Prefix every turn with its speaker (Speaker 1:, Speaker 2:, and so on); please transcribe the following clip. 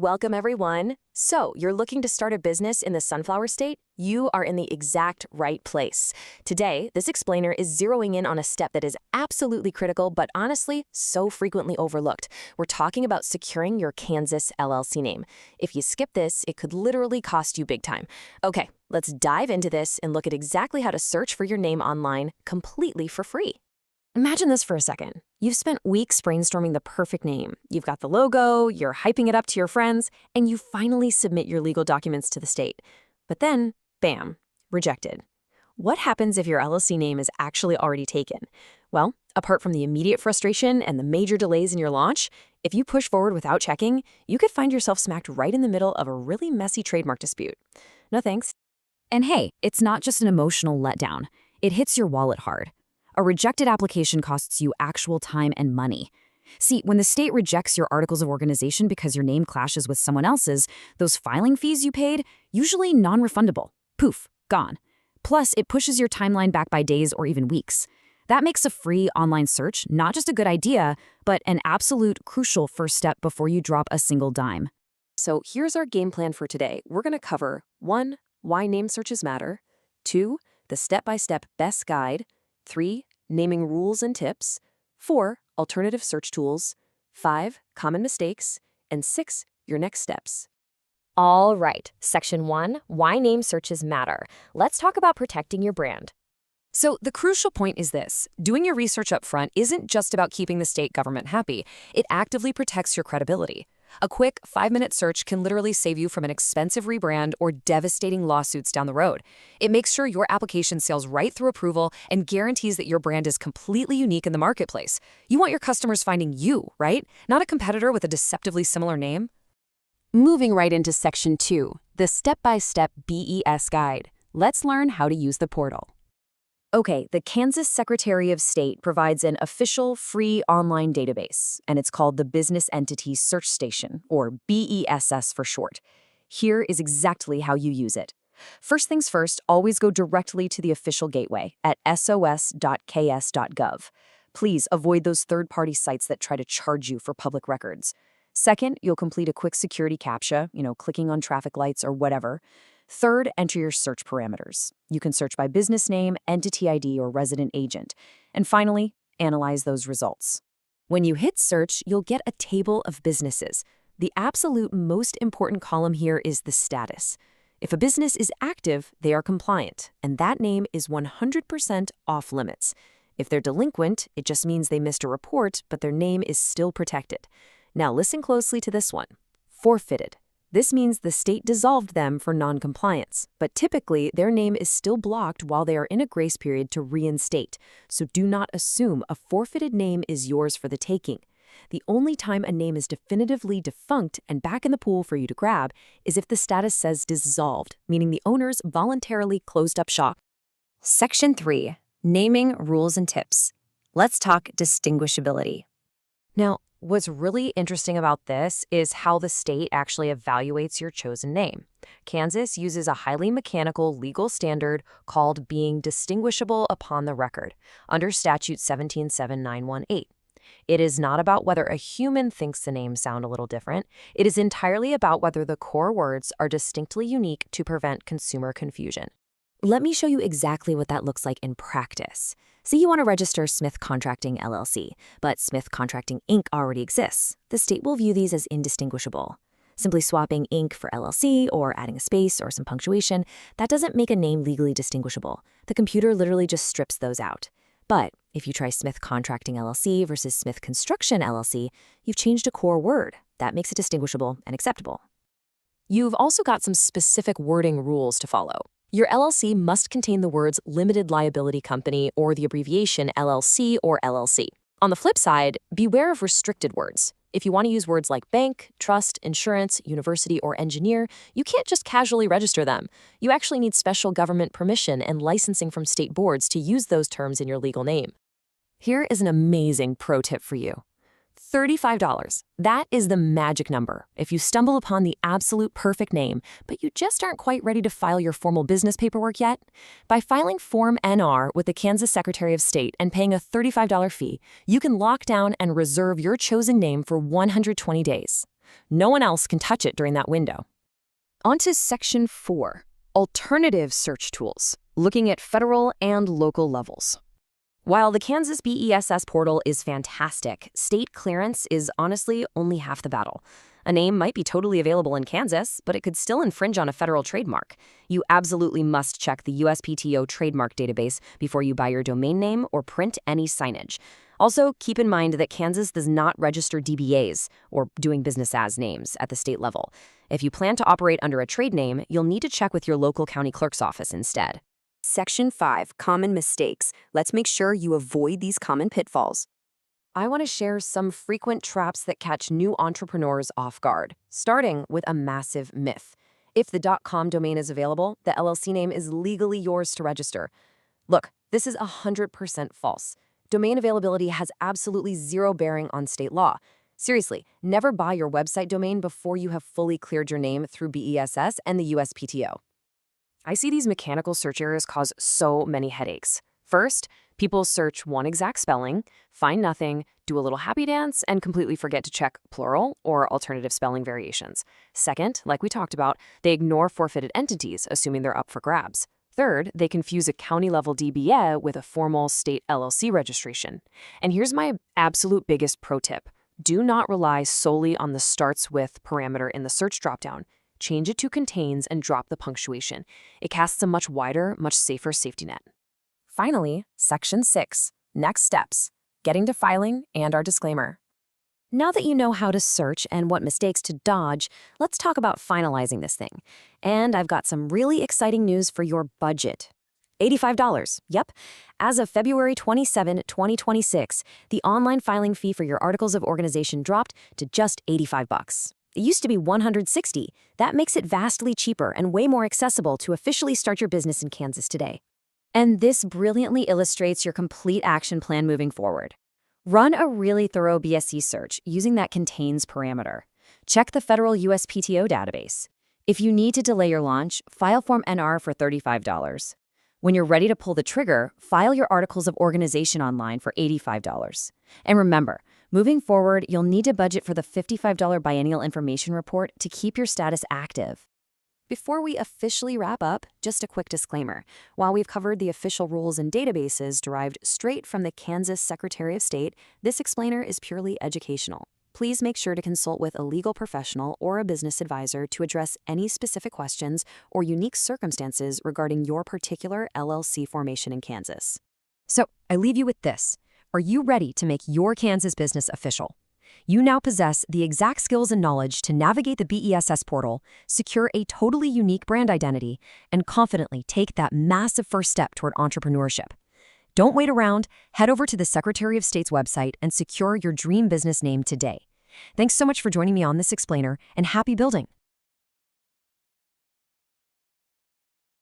Speaker 1: Welcome, everyone. So, you're looking to start a business in the sunflower state? You are in the exact right place. Today, this explainer is zeroing in on a step that is absolutely critical, but honestly, so frequently overlooked. We're talking about securing your Kansas LLC name. If you skip this, it could literally cost you big time. Okay, let's dive into this and look at exactly how to search for your name online completely for free. Imagine this for a second. You've spent weeks brainstorming the perfect name. You've got the logo, you're hyping it up to your friends, and you finally submit your legal documents to the state. But then, bam, rejected. What happens if your LLC name is actually already taken? Well, apart from the immediate frustration and the major delays in your launch, if you push forward without checking, you could find yourself smacked right in the middle of a really messy trademark dispute. No thanks.
Speaker 2: And hey, it's not just an emotional letdown. It hits your wallet hard. A rejected application costs you actual time and money. See, when the state rejects your articles of organization because your name clashes with someone else's, those filing fees you paid, usually non-refundable. Poof, gone. Plus, it pushes your timeline back by days or even weeks. That makes a free online search not just a good idea, but an absolute crucial first step before you drop a single dime.
Speaker 1: So here's our game plan for today. We're going to cover 1. Why name searches matter. 2. The step-by-step best guide. 3. Naming rules and tips. 4. Alternative search tools. 5. Common mistakes. And 6. Your next steps. All right, Section 1, Why name searches matter. Let's talk about protecting your brand.
Speaker 2: So the crucial point is this. Doing your research up front isn't just about keeping the state government happy. It actively protects your credibility. A quick 5-minute search can literally save you from an expensive rebrand or devastating lawsuits down the road. It makes sure your application sails right through approval and guarantees that your brand is completely unique in the marketplace. You want your customers finding you, right? Not a competitor with a deceptively similar name. Moving right into Section 2, the step-by-step BES guide. Let's learn how to use the portal. Okay, the Kansas Secretary of State provides an official free online database, and it's called the Business Entity Search Station, or BESS for short. Here is exactly how you use it. First things first, always go directly to the official gateway at sos.ks.gov. Please avoid those third-party sites that try to charge you for public records. Second, you'll complete a quick security CAPTCHA, clicking on traffic lights or whatever. Third, enter your search parameters. You can search by business name, entity ID, or resident agent. And finally, analyze those results. When you hit search, you'll get a table of businesses. The absolute most important column here is the status. If a business is active, they are compliant, and that name is 100% off limits. If they're delinquent, it just means they missed a report, but their name is still protected. Now listen closely to this one. Forfeited. This means the state dissolved them for non-compliance, but typically their name is still blocked while they are in a grace period to reinstate, so do not assume a forfeited name is yours for the taking. The only time a name is definitively defunct and back in the pool for you to grab is if the status says dissolved, meaning the owners voluntarily closed up shop. Section 3. Naming rules and tips. Let's talk distinguishability. Now, what's really interesting about this is how the state actually evaluates your chosen name. Kansas uses a highly mechanical legal standard called being distinguishable upon the record under Statute 177918. It is not about whether a human thinks the names sound a little different. It is entirely about whether the core words are distinctly unique to prevent consumer confusion. Let me show you exactly what that looks like in practice. Say you want to register Smith Contracting LLC, but Smith Contracting Inc. already exists. The state will view these as indistinguishable. Simply swapping Inc. for LLC or adding a space or some punctuation, that doesn't make a name legally distinguishable. The computer literally just strips those out. But if you try Smith Contracting LLC versus Smith Construction LLC, you've changed a core word. That makes it distinguishable and acceptable. You've also got some specific wording rules to follow. Your LLC must contain the words limited liability company or the abbreviation LLC or LLC. On the flip side, beware of restricted words. If you want to use words like bank, trust, insurance, university, or engineer, you can't just casually register them. You actually need special government permission and licensing from state boards to use those terms in your legal name. Here is an amazing pro tip for you. $35. That is the magic number if you stumble upon the absolute perfect name, but you just aren't quite ready to file your formal business paperwork yet. By filing Form NR with the Kansas Secretary of State and paying a $35 fee, you can lock down and reserve your chosen name for 120 days.
Speaker 1: No one else can touch it during that window.
Speaker 2: On to Section 4, Alternative Search Tools, looking at federal and local levels.
Speaker 1: While the Kansas BESS portal is fantastic, state clearance is honestly only half the battle. A name might be totally available in Kansas, but it could still infringe on a federal trademark. You absolutely must check the USPTO trademark database before you buy your domain name or print any signage. Also, keep in mind that Kansas does not register DBAs, or doing business as names, at the state level. If you plan to operate under a trade name, you'll need to check with your local county clerk's office instead.
Speaker 2: Section 5, Common Mistakes. Let's make sure you avoid these common pitfalls. I want to share some frequent traps that catch new entrepreneurs off guard, starting with a massive myth. If the .com domain is available, the LLC name is legally yours to register. Look, this is 100% false. Domain availability has absolutely zero bearing on state law. Seriously, never buy your website domain before you have fully cleared your name through BESS and the USPTO.
Speaker 1: I see these mechanical search errors cause so many headaches. First, people search one exact spelling, find nothing, do a little happy dance, and completely forget to check plural or alternative spelling variations. Second, like we talked about, they ignore forfeited entities, assuming they're up for grabs. Third, they confuse a county-level DBA with a formal state LLC registration. And here's my absolute biggest pro tip. Do not rely solely on the starts with parameter in the search dropdown. Change it to contains and drop the punctuation. It casts a much wider, much safer safety net.
Speaker 2: Finally, Section 6, Next Steps, Getting to Filing and our disclaimer. Now that you know how to search and what mistakes to dodge, let's talk about finalizing this thing. And I've got some really exciting news for your budget. $85. Yep. As of February 27, 2026, the online filing fee for your articles of organization dropped to just $85. It used to be $160. That makes it vastly cheaper and way more accessible to officially start your business in Kansas today. And this brilliantly illustrates your complete action plan moving forward. Run a really thorough BSC search using that contains parameter. Check the federal USPTO database. If you need to delay your launch, file Form NR for $35. When you're ready to pull the trigger, file your articles of organization online for $85. And remember, moving forward, you'll need to budget for the $55 biennial information report to keep your status active. Before we officially wrap up, just a quick disclaimer. While we've covered the official rules and databases derived straight from the Kansas Secretary of State, this explainer is purely educational. Please make sure to consult with a legal professional or a business advisor to address any specific questions or unique circumstances regarding your particular LLC formation in Kansas. So, I leave you with this. Are you ready to make your Kansas business official? You now possess the exact skills and knowledge to navigate the BESS portal, secure a totally unique brand identity, and confidently take that massive first step toward entrepreneurship. Don't wait around. Head over to the Secretary of State's website and secure your dream business name today. Thanks so much for joining me on this explainer, and happy building!